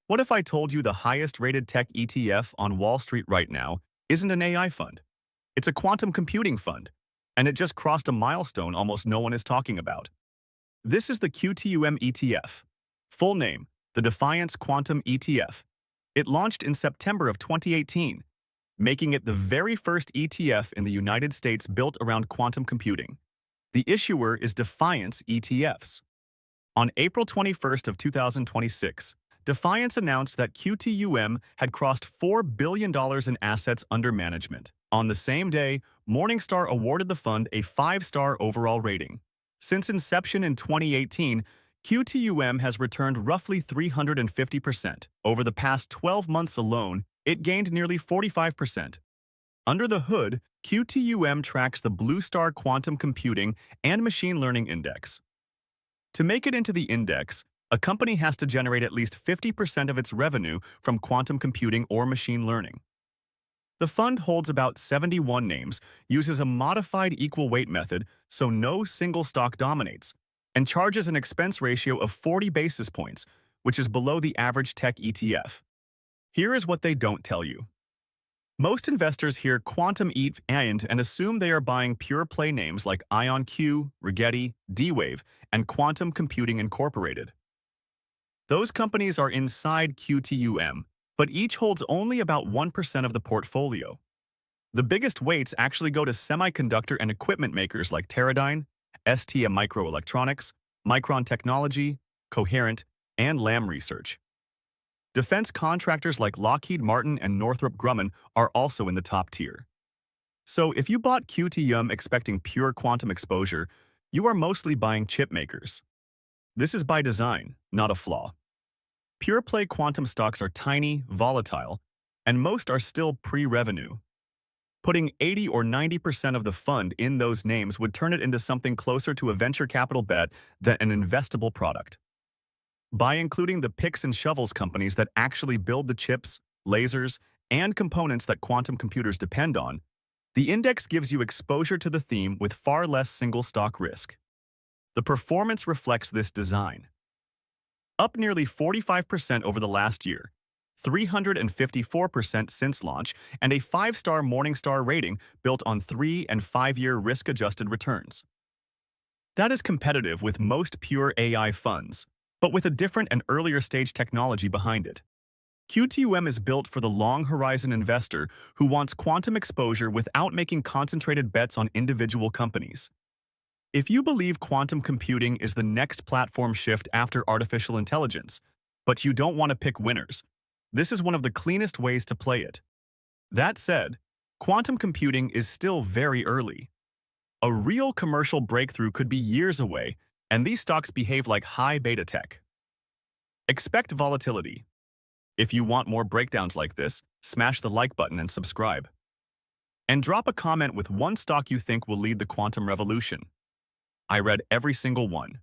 What if I told you the highest-rated tech ETF on Wall Street right now isn't an AI fund? It's a quantum computing fund, and it just crossed a milestone almost no one is talking about. This is the QTUM ETF. Full name, the Defiance Quantum ETF. It launched in September of 2018, making it the very first ETF in the United States built around quantum computing. The issuer is Defiance ETFs. On April 21st of 2026, Defiance announced that QTUM had crossed $4 billion in assets under management. On the same day, Morningstar awarded the fund a 5-star overall rating. Since inception in 2018, QTUM has returned roughly 350%. Over the past 12 months alone, it gained nearly 45%. Under the hood, QTUM tracks the BlueStar Quantum Computing and Machine Learning Index. To make it into the index, a company has to generate at least 50% of its revenue from quantum computing or machine learning. The fund holds about 71 names, uses a modified equal weight method so no single stock dominates, and charges an expense ratio of 40 basis points, which is below the average tech ETF. Here is what they don't tell you. Most investors hear quantum ETF and assume they are buying pure-play names like IonQ, Rigetti, D-Wave, and Quantum Computing Incorporated. Those companies are inside QTUM, but each holds only about 1% of the portfolio. The biggest weights actually go to semiconductor and equipment makers like Teradyne, ST Microelectronics, Micron Technology, Coherent, and Lam Research. Defense contractors like Lockheed Martin and Northrop Grumman are also in the top tier. So if you bought QTUM expecting pure quantum exposure, you are mostly buying chip makers. This is by design, not a flaw. Pure-play quantum stocks are tiny, volatile, and most are still pre-revenue. Putting 80 or 90% of the fund in those names would turn it into something closer to a venture capital bet than an investable product. By including the picks and shovels companies that actually build the chips, lasers, and components that quantum computers depend on, the index gives you exposure to the theme with far less single-stock risk. The performance reflects this design. Up nearly 45% over the last year, 354% since launch, and a 5-star Morningstar rating built on 3- and 5-year risk-adjusted returns. That is competitive with most pure AI funds, but with a different and earlier stage technology behind it. QTUM is built for the long-horizon investor who wants quantum exposure without making concentrated bets on individual companies. If you believe quantum computing is the next platform shift after artificial intelligence, but you don't want to pick winners, this is one of the cleanest ways to play it. That said, quantum computing is still very early. A real commercial breakthrough could be years away, and these stocks behave like high beta tech. Expect volatility. If you want more breakdowns like this, smash the like button and subscribe. And drop a comment with one stock you think will lead the quantum revolution. I read every single one.